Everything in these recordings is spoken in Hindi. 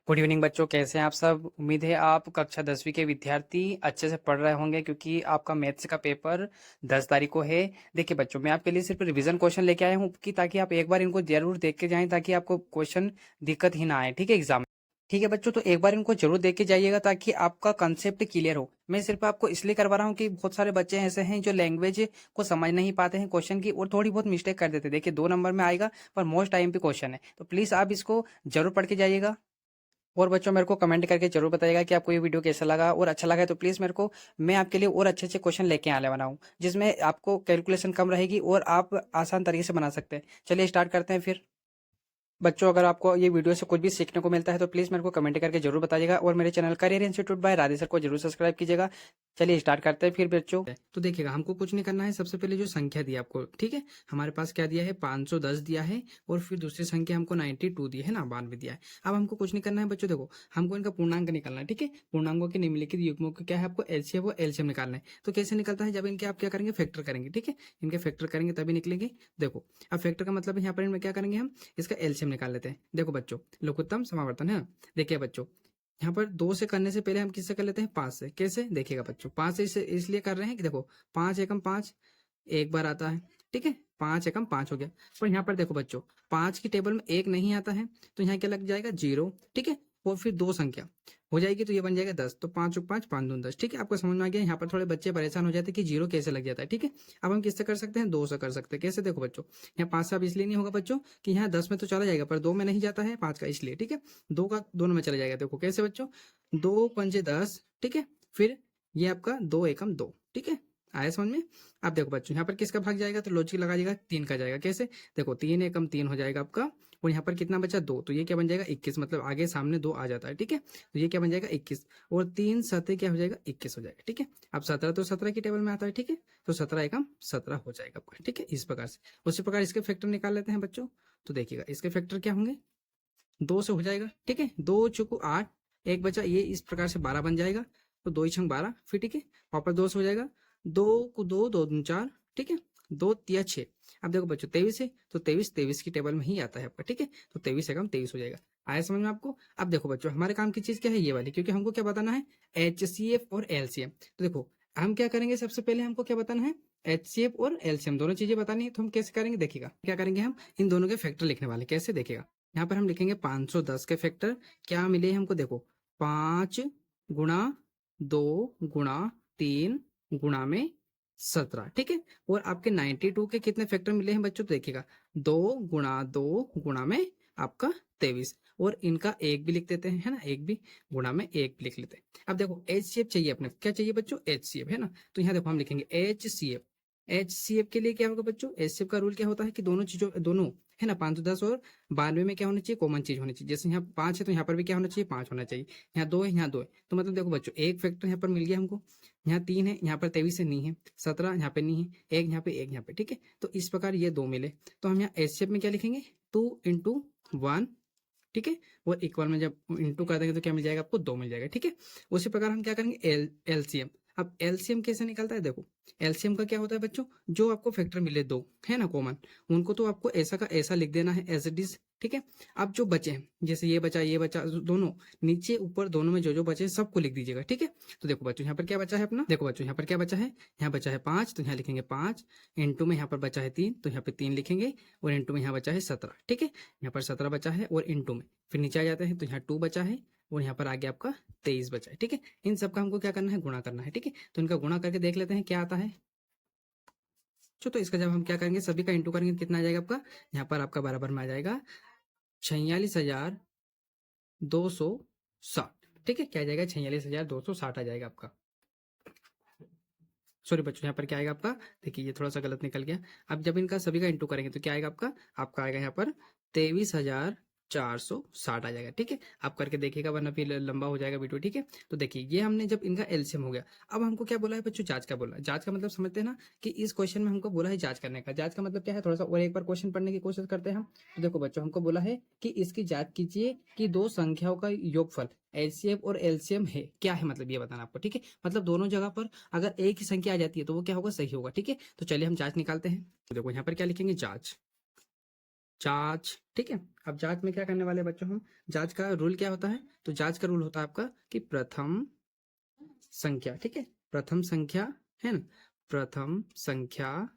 गुड इवनिंग बच्चों, कैसे हैं आप सब। उम्मीद है आप कक्षा 10वीं के विद्यार्थी अच्छे से पढ़ रहे होंगे क्योंकि आपका मैथ्स का पेपर 10 तारीख को है। देखिए बच्चों, मैं आपके लिए सिर्फ रिवीजन क्वेश्चन लेके आया हूँ कि ताकि आप एक बार इनको जरूर देख के जाएं ताकि आपको क्वेश्चन दिक्कत ही ना आए। ठीक है एग्जाम में। ठीक है बच्चों, तो एक बार इनको जरूर देख के जाइएगा ताकि आपका कंसेप्ट क्लियर हो। मैं सिर्फ आपको इसलिए करवा रहा हूँ कि बहुत सारे बच्चे ऐसे हैं जो लैंग्वेज को समझ नहीं पाते हैं क्वेश्चन की और थोड़ी बहुत मिस्टेक कर देते हैं। देखिए 2 नंबर में आएगा पर मोस्ट टाइम पे क्वेश्चन है, तो प्लीज आप इसको जरूर पढ़ के जाइएगा। और बच्चों मेरे को कमेंट करके जरूर बताइएगा कि आपको ये वीडियो कैसा लगा, और अच्छा लगा है तो प्लीज़ मेरे को, मैं आपके लिए और अच्छे अच्छे क्वेश्चन लेके आने वाला हूँ जिसमें आपको कैलकुलेशन कम रहेगी और आप आसान तरीके से बना सकते हैं। चलिए स्टार्ट करते हैं फिर। बच्चों अगर आपको ये वीडियो से कुछ भी सीखने को मिलता है तो प्लीज़ मेरे को कमेंट करके जरूर बताइएगा और मेरे channel career institute by Radhe sir को जरूर सब्सक्राइब कीजिएगा। चलिए स्टार्ट करते हैं फिर बच्चों। तो देखिएगा, हमको कुछ नहीं करना है। सबसे पहले जो संख्या दी आपको, ठीक है, हमारे पास क्या दिया है 510 दिया है, और फिर दूसरी संख्या हमको 92 दी है ना, 92 दिया है। अब हमको कुछ नहीं करना है बच्चों, देखो हमको इनका पूर्णांक निकालना है। ठीक है, पूर्णांकों के निम्नलिखित युग्मों को क्या है आपको एलसीएम व एलसीएम निकालना है। तो कैसे निकलता है, जब इनके आप क्या करेंगे फैक्टर करेंगे। ठीक है, इनके फैक्टर करेंगे तभी निकलेंगे। देखो अब फैक्टर का मतलब है यहाँ पर इनमें क्या करेंगे हम, इसका एलसीएम निकाल लेते हैं। देखो बच्चों, लघुत्तम समावर्तन है ना। देखिए बच्चों, यहाँ पर 2 से करने से पहले हम किससे कर लेते हैं, 5 से। कैसे, देखिएगा बच्चों, 5 से इसलिए कर रहे हैं कि देखो 5 एकम 5 एक बार आता है। ठीक है, 5 एकम 5 हो गया। पर यहाँ पर देखो बच्चों, 5 की टेबल में 1 नहीं आता है तो यहाँ क्या लग जाएगा 0। ठीक है, और फिर 2 संख्या हो जाएगी तो ये बन जाएगा 10। तो 5 और 5 5 दूनी 10। ठीक है, आपको समझ में आ गया। यहाँ पर थोड़े बच्चे परेशान हो जाते हैं कि 0 कैसे लग जाता है। ठीक है, अब हम किससे कर सकते हैं, 2 से कर सकते हैं। कैसे, देखो बच्चों, यहाँ 5 से अब इसलिए नहीं होगा बच्चों कि यहाँ 10 में तो चला जाएगा पर 2 में नहीं जाता है 5 का, इसलिए। ठीक है, 2 का दोनों में चला जाएगा। देखो कैसे बच्चों, 2 पंजे 10। ठीक है, फिर ये आपका 2 एकम 2। ठीक है, आया समझ में। अब देखो बच्चों, यहाँ पर किसका भाग जाएगा, तो लॉजिक लगा जाएगा 3 का जाएगा। कैसे, देखो 3 एकम 3 हो जाएगा आपका, और यहाँ पर कितना बचा 2, तो ये क्या बन जाएगा 21। मतलब आगे सामने 2 आ जाता है। ठीक है, तो ये क्या बन जाएगा 21, और 3 7 क्या हो जाएगा 21 हो जाएगा। ठीक है, अब 17 तो 17 की टेबल में आता है। ठीक है, तो 17 एकम 17 हो जाएगा आपका। ठीक है, इस प्रकार से। उसी प्रकार इसके फैक्टर निकाल लेते हैं बच्चों। तो देखिएगा इसके फैक्टर क्या होंगे, 2 से हो जाएगा। ठीक है, 2 चुकू 8, एक बचा, ये इस प्रकार से 12 बन जाएगा। तो 2 छंग 12 फिर। ठीक है, वापस 2 से हो जाएगा, 2 को 2 2 दूनी 4। ठीक है, 2 तिया 6। अब देखो बच्चों 23 है तो 23 की टेबल में ही आता है आपका। ठीक है, तो 23 एकम 23 हो जाएगा। आया समझ में आपको। अब देखो बच्चों, हमारे काम की चीज क्या है, ये वाली, क्योंकि हमको क्या बताना है, एचसीएफ और एलसीएम। तो देखो हम क्या करेंगे, सबसे पहले हमको क्या बताना है, एचसीएफ और एलसीएम दोनों चीजें बतानी है। तो हम कैसे करेंगे, देखिएगा क्या करेंगे, हम इन दोनों के फैक्टर लिखने वाले। कैसे, देखिएगा यहाँ पर हम लिखेंगे 510 के फैक्टर क्या मिले हमको, देखो 5 गुणा 2 गुणा 3 गुणा में 17। ठीक है, और आपके 92 के कितने फैक्टर मिले हैं बच्चों, तो देखिएगा 2 गुणा 2 गुणा में आपका 23, और इनका एक भी लिख देते हैं, है ना, एक भी गुणा में एक भी लिख लेते हैं। अब देखो एचसीएफ चाहिए अपने, क्या चाहिए बच्चों, एचसीएफ, है ना। तो यहाँ देखो हम लिखेंगे एचसीएफ। एचसीएफ के लिए क्या होगा बच्चों, एचसीएफ का रूल क्या होता है कि दोनों चीजों, दोनों, है ना, 510 और 92 में क्या होना चाहिए, कॉमन चीज होनी चाहिए। जैसे यहाँ 5 है तो यहाँ पर भी क्या होना चाहिए, 5 होना चाहिए। यहाँ 2 है, यहाँ 2 है, तो मतलब देखो बच्चों एक फैक्टर यहाँ पर मिल गया हमको। यहाँ 3 है, यहाँ पर 23 से नहीं है, 17 यहाँ पे नहीं है, एक यहाँ पे एक यहाँ पे। ठीक है, तो इस प्रकार ये 2 मिले, तो हम यहाँ एचसीएफ में क्या लिखेंगे, 2 × 1। ठीक है, और इक्वल में जब इंटू कर देंगे तो क्या मिल जाएगा आपको, 2 मिल जाएगा। ठीक है, उसी प्रकार हम क्या करेंगे, एलसीएम। अब एलसीएम कैसे निकलता है, देखो एलसीएम का क्या होता है बच्चों, जो आपको फैक्टर मिले 2, है ना, कॉमन, उनको तो आपको ऐसा का ऐसा लिख देना है एज इट इज। ठीक है, अब जो बचे हैं, जैसे ये बचा दोनों, नीचे ऊपर दोनों में जो बचे हैं सबको लिख दीजिएगा। ठीक है, तो देखो बच्चों यहाँ पर क्या बचा है अपना, देखो बच्चों यहाँ पर क्या बचा है, यहाँ बचा है 5, तो यहाँ लिखेंगे 5, इंटू में यहाँ पर बचा है 3, तो यहाँ पे 3 लिखेंगे, और इंटू में यहाँ बचा है 17। ठीक है, यहाँ पर 17 बचा है, और इंटू में फिर नीचे आ जाते हैं तो यहाँ 2 बचा है, और यहाँ पर आगे आपका 23 बचा है। ठीक है, इन सबका हमको क्या करना है, गुणा करना है। ठीक है, तो इनका गुणा करके देख लेते हैं क्या आता है। तो इसका जब हम क्या करेंगे, सभी का इंटू करेंगे कितना आ जाएगा आपका, यहाँ पर आपका बराबर में आ जाएगा 46,260। ठीक है, क्या आ जाएगा, 46,260 आ जाएगा आपका। सॉरी बच्चों, यहाँ पर क्या आएगा आपका, देखिए ये थोड़ा सा गलत निकल गया। अब जब इनका सभी का इंटू करेंगे तो क्या आएगा आपका, आएगा यहाँ पर 23,460 आ जाएगा। ठीक है, आप करके देखिएगा वरना फिर लंबा हो जाएगा वीडियो। ठीक है, तो देखिए ये हमने जब इनका एलसीएम हो गया, अब हमको क्या बोला है बच्चों, जांच का बोला। जांच का मतलब समझते हैं ना, कि इस क्वेश्चन में हमको बोला है जांच करने का। जांच का मतलब क्या है, थोड़ा सा और एक बार क्वेश्चन पढ़ने की कोशिश करते हैं हम। तो देखो बच्चों, हमको बोला है कि इसकी जांच कीजिए कि 2 संख्याओं का योगफल एचसीएफ और एलसीएम है क्या है, मतलब ये बताना आपको। ठीक है, मतलब दोनों जगह पर अगर एक ही संख्या आ जाती है तो वो क्या होगा, सही होगा। ठीक है, तो चलिए हम जांच निकालते हैं। तो देखो यहाँ पर क्या लिखेंगे, जांच। जांच, ठीक है। अब जांच में क्या करने वाले हैं बच्चों हम, जांच का रूल क्या होता है, तो जांच का रूल होता है आपका कि प्रथम संख्या, ठीक है, प्रथम संख्या है ना, प्रथम संख्या,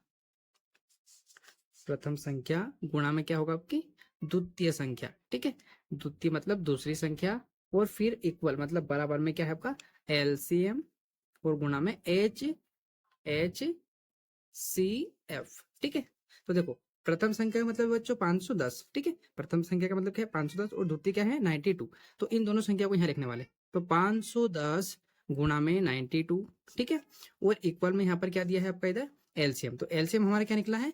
प्रथम संख्या गुणा में क्या होगा आपकी द्वितीय संख्या, ठीक है, द्वितीय मतलब दूसरी संख्या, और फिर इक्वल मतलब बराबर में क्या है आपका एलसीएम, और गुणा में एच सी एफ, ठीक है। तो देखो प्रथम संख्या का मतलब बच्चों 510, ठीक है, प्रथम संख्या का मतलब क्या है 510, और द्वितीय क्या है 92, तो इन दोनों संख्या को यहाँ लिखने वाले, तो 510 गुणा में 92, ठीक है, और इक्वल में यहाँ पर क्या दिया है आपका इधर एलसीएम, तो एलसीएम हमारा क्या निकला है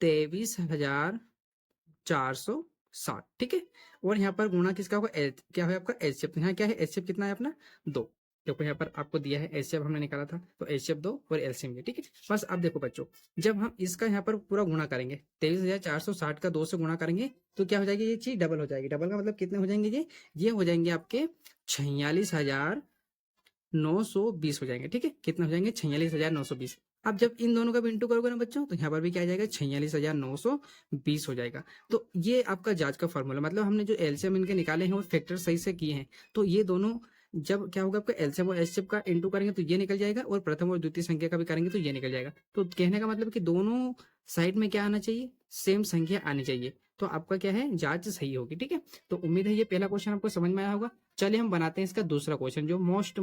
23,460, ठीक है, और यहाँ पर गुणा किसका होगा क्या है आपका एचसीएफ, तो यहाँ क्या है एचसीएफ कितना है अपना 2, देखो यहाँ पर आपको दिया है एचसीएफ हमने निकाला था, तो एचसीएफ 2 और एलसीएम ये, ठीक है। बस अब देखो बच्चों, जब हम इसका यहाँ पर पूरा गुणा करेंगे 23,460 का 2 से गुणा करेंगे तो क्या हो जाएगी ये चीज डबल हो जाएगी, डबल का मतलब कितने हो जाएंगे ये हो जाएंगे आपके 46,920 हो जाएंगे, ठीक है, कितने हो जाएंगे 46,920। अब जब इन दोनों का भी इंटू करोगे ना बच्चों तो यहाँ पर भी क्या आ जाएगा 46,920 हो जाएगा। तो ये आपका जांच का फॉर्मूला, मतलब हमने जो एलसीएम इनके निकाले हैं वो फैक्टर सही से किए हैं, तो ये दोनों जब क्या होगा आपका एलसीएम और एचसीएफ का इंटू करेंगे तो ये निकल जाएगा, और प्रथम और द्वितीय संख्या का भी करेंगे तो ये निकल जाएगा। तो कहने का मतलब कि दोनों साइड में क्या आना चाहिए, सेम संख्या आनी चाहिए, तो आपका क्या है जांच सही होगी, ठीक है। तो उम्मीद है ये पहला क्वेश्चन आपको समझ में आया होगा। चलिए हम बनाते हैं इसका दूसरा क्वेश्चन जो मोस्ट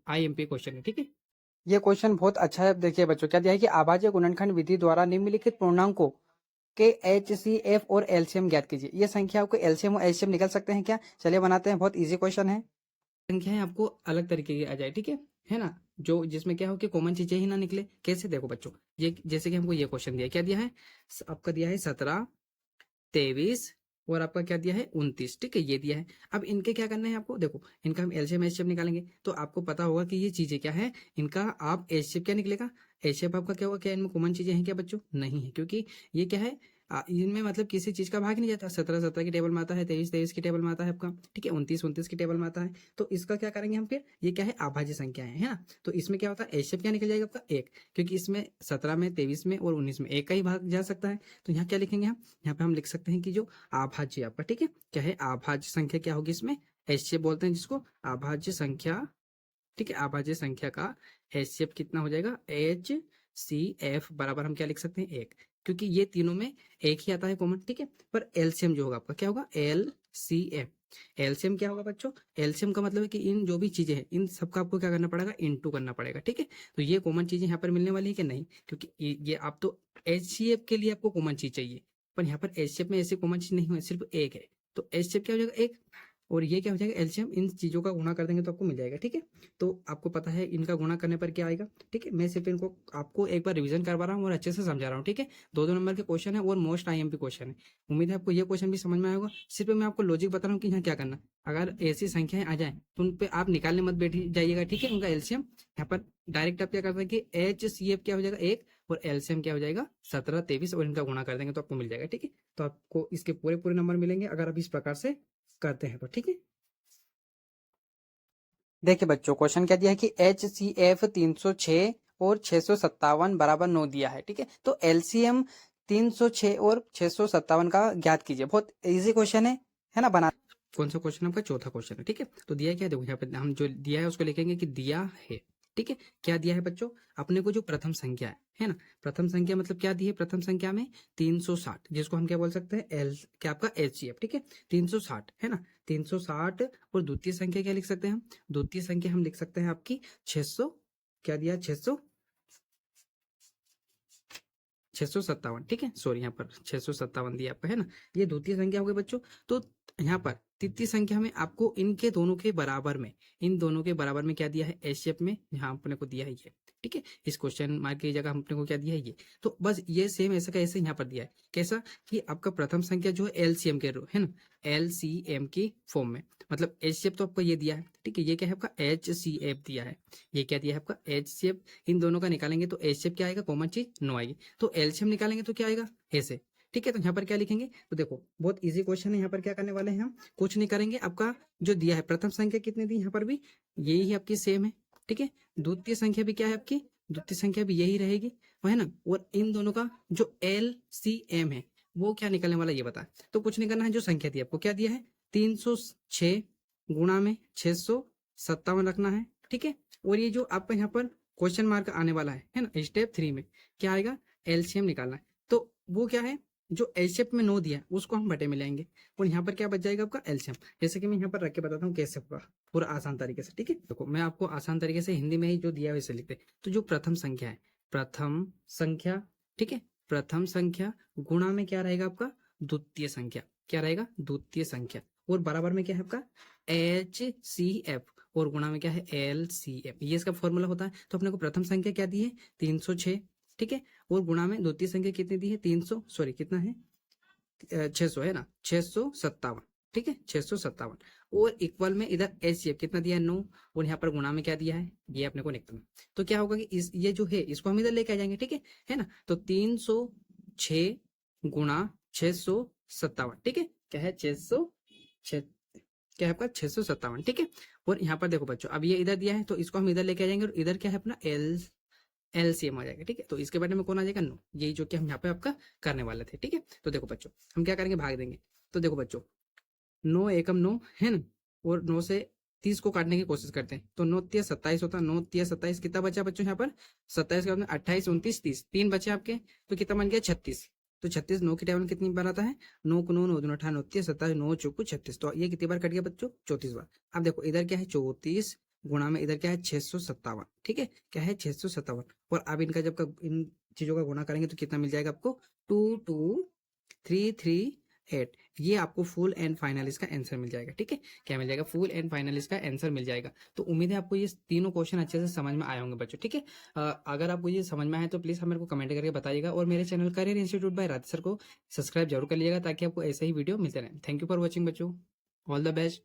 आईएमपी क्वेश्चन है, ठीक है। ये क्वेश्चन बहुत अच्छा है, देखिए बच्चों क्या दिया है कि अभाज्य गुणनखंड विधि द्वारा निम्नलिखित पूर्णांकों के एचसीएफ और एलसीएम ज्ञात कीजिए। ये संख्या आपको एलसीएम और एचसीएम निकल सकते हैं क्या, चलिए बनाते हैं, बहुत इजी क्वेश्चन है। संख्याएं आपको अलग तरीके की आ जाए, ठीक है ना, जो जिसमें क्या हो कि कॉमन चीजें ही ना निकले, कैसे देखो बच्चों, ये जैसे कि हमको ये क्वेश्चन दिया, क्या दिया है आपका दिया है 17, 23 और आपका क्या दिया है 29, ठीक है, ये दिया है। अब इनके क्या करना है आपको, देखो इनका हम एलसीएम एचसीएफ निकालेंगे, तो आपको पता होगा कि ये चीजें क्या है, इनका आप एचसीएफ क्या निकलेगा, एचसीएफ आपका क्या होगा, क्या इनमें कॉमन चीजें हैं क्या बच्चों, नहीं है, क्योंकि ये क्या है इनमें मतलब किसी चीज का भाग नहीं जाता, 17 17 की टेबल में आता है, 23 23 की टेबल में आता है आपका, ठीक है, 29 29 की टेबल में आता है, तो इसका क्या करेंगे हम फिर, ये क्या है अभाज्य संख्या है ना, तो इसमें क्या होता है एचसीएफ क्या निकल जाएगा आपका 1, क्योंकि इसमें 17 में 23 में और 19 में एक का ही भाग जा सकता है, तो यहाँ क्या लिखेंगे हम, यहाँ पे हम लिख सकते हैं कि जो अभाज्य आपका, ठीक है, क्या है अभाज्य संख्या क्या होगी इसमें, एचसीएफ बोलते हैं जिसको अभाज्य संख्या, ठीक है, अभाज्य संख्या का एचसीएफ कितना हो जाएगा एच सी एफ बराबर हम क्या लिख सकते हैं 1, क्योंकि ये तीनों में एक ही आता है कॉमन, ठीक है, पर एलसीएम जो होगा आपका क्या होगा एल सी एफ, एलसीएम क्या होगा बच्चों, एलसीएम का मतलब है कि इन जो भी चीजें हैं इन सबका आपको क्या करना पड़ेगा इनटू करना पड़ेगा, ठीक है, तो ये कॉमन चीजें यहाँ पर मिलने वाली है कि नहीं, क्योंकि ये आप तो एचसीएफ के लिए आपको कॉमन चीज चाहिए, पर यहाँ पर एचसीएफ में ऐसी कॉमन चीज नहीं है, सिर्फ एक है, तो एचसीएफ क्या हो जाएगा 1, और ये क्या हो जाएगा एलसीएम, इन चीजों का गुणा कर देंगे तो आपको मिल जाएगा, ठीक है, तो आपको पता है इनका गुणा करने पर क्या आएगा, ठीक है, मैं सिर्फ इनको आपको एक बार रिवीजन करवा रहा हूँ और अच्छे से समझा रहा हूँ, ठीक है, 2 नंबर के क्वेश्चन है और मोस्ट आईएमपी क्वेश्चन है, उम्मीद है आपको ये क्वेश्चन भी समझ में आएगा, सिर्फ मैं आपको लॉजिक बता रहा हूँ कि यहाँ क्या करना, अगर ऐसी संख्याएं आ जाए तो उन पे आप निकालने मत बैठ जाइएगा, ठीक है, उनका एलसीएम यहाँ पर डायरेक्ट आप क्या करते हैं कि एच सी एफ क्या हो जाएगा 1 और एलसीएम क्या हो जाएगा 17 23 और इनका गुणा कर देंगे तो आपको मिल जाएगा, ठीक है, तो आपको इसके पूरे पूरे नंबर मिलेंगे अगर आप इस प्रकार से करते हैं तो, ठीक है। देखिए बच्चों क्वेश्चन क्या दिया है कि एच सी एफ 306 और 657 बराबर 9 दिया है, ठीक है, तो एलसीएम 306 और 657 का ज्ञात कीजिए, बहुत इजी क्वेश्चन है ना, बना कौन सा क्वेश्चन आपका चौथा क्वेश्चन है, ठीक है, तो दिया क्या है देखो यहाँ पे हम जो दिया है उसको लिखेंगे कि दिया है, ठीक है, क्या दिया है बच्चों, अपने को जो प्रथम संख्या है ना, प्रथम संख्या मतलब क्या दी है प्रथम संख्या में 360, जिसको हम क्या बोल सकते हैं एल क्या आपका एचसीएफ, ठीक है, 360 है ना, 360, और द्वितीय संख्या क्या लिख सकते हैं हम, द्वितीय संख्या हम लिख सकते हैं आपकी 600, क्या दिया 657, ठीक है, सॉरी यहाँ पर 657 दिया आपका है ना, ये द्वितीय संख्या हो गई बच्चों, तो यहाँ पर तृतीय संख्या में आपको इनके दोनों के बराबर में, इन दोनों के बराबर में क्या दिया है एचसीएफ में, यहाँ अपने को दिया है ये, ठीक है, इस क्वेश्चन मार्क की जगह अपने को क्या दिया है ये, तो बस ये सेम ऐसा का ऐसे यहाँ पर दिया है, कैसा कि आपका प्रथम संख्या जो है एलसीएम के है ना, एलसीएम की फॉर्म में, मतलब एचसीएफ तो आपको ये दिया है, ठीक है, ये क्या है आपका एचसीएफ दिया है, ये क्या दिया है आपका एचसीएफ, इन दोनों का निकालेंगे तो एचसीएफ क्या आएगा कॉमन चीज 9 आएगी, तो एलसीएम निकालेंगे तो क्या आएगा ऐसे, ठीक है, तो यहाँ पर क्या लिखेंगे, तो देखो बहुत इजी क्वेश्चन है, यहाँ पर क्या करने वाले हैं हम, कुछ नहीं करेंगे, आपका जो दिया है प्रथम संख्या कितनी दी यहाँ पर भी यही आपकी सेम है, ठीक है, द्वितीय संख्या भी क्या है आपकी, द्वितीय संख्या भी यही रहेगी, वो है ना, और इन दोनों का जो एल सी एम है वो क्या निकलने वाला ये बता। तो कुछ नहीं करना है, जो संख्या दी है आपको, क्या दिया है 306 गुणा में 657 रखना है, ठीक है। और ये जो आपका यहाँ पर क्वेश्चन मार्क आने वाला है ना, स्टेप 3 में क्या आएगा, एलसीएम निकालना है। तो वो क्या है, जो एल शेप में 9 दिया है उसको हम बटे में लेंगे, और यहाँ पर क्या बच जाएगा आपका एलसीएम। जैसे कि मैं यहाँ पर रख के बताता हूँ कैसे होगा पूरा आसान तरीके से, ठीक है। देखो मैं आपको आसान तरीके से हिंदी में ही जो दिया है वैसे लिखते हैं। तो जो प्रथम संख्या है, प्रथम संख्या, ठीक है, प्रथम संख्या गुणा में क्या रहेगा आपका, द्वितीय संख्या, क्या रहेगा, द्वितीय संख्या, और बराबर में क्या है आपका HCF, और गुणा में क्या है LCF, ये इसका फॉर्मूला होता है। तो अपने को प्रथम संख्या क्या दी है 306, ठीक है, और गुणा में द्वितीय संख्या कितनी दी है 300, सॉरी कितना है 600 है ना, 657, ठीक है 657, और इक्वल में इधर HCF कितना दिया है 9, और यहाँ पर गुणा में क्या दिया है ये अपने को निकलना। तो क्या होगा कि इस ये जो है इसको हम इधर लेके आ जाएंगे, ठीक है ना। तो 306 गुणा 657, ठीक है, क्या है 600, क्या है आपका 657, ठीक है। और यहाँ पर देखो बच्चों, अब ये इधर दिया है तो इसको हम इधर लेके आ जाएंगे, और इधर क्या है अपना एलसीएम आ जाएगा, ठीक है। तो इसके बारे में कौन आ जाएगा 9, यही जो कि हम यहाँ पे आपका करने वाले थे, ठीक है। तो देखो बच्चों हम क्या करेंगे, भाग देंगे। तो देखो बच्चों 9 एकम 9 है ना, और 9 से 30 को काटने की कोशिश करते हैं। तो 9 तिया 27 होता है, 9 तिया 27, कितना बचा बच्चों यहाँ पर 27 का 28 29 30, 3 बचे आपके, तो कितना बन गया 36। तो 36 9 की टेबल कितनी बार आता है, 9 को 9 9 2 18 9 तिया 27 9 चौको 36, तो ये कितनी बार कट गया बच्चों 34 बार। अब देखो इधर क्या है 34 गुणा में इधर क्या है 657, ठीक है, क्या है 657, और अब इनका जब इन चीजों का गुणा करेंगे तो कितना मिल जाएगा आपको 22338, ये आपको फुल एंड फाइनल इसका आंसर मिल जाएगा, ठीक है। क्या मिल जाएगा, फुल एंड फाइनल इसका आंसर मिल जाएगा। तो उम्मीद है आपको ये तीनों क्वेश्चन अच्छे से समझ में आए होंगे बच्चों, ठीक है। अगर आपको ये समझ में आए तो प्लीज मेरे को कमेंट करके बताइएगा, और मेरे channel career institute by Radhe sir को सब्सक्राइब जरूर कर लीजिएगा, ताकि आपको ऐसे ही वीडियो मिलते रहे। थैंक यू फॉर वॉचिंग बच्चों, ऑल द बेस्ट।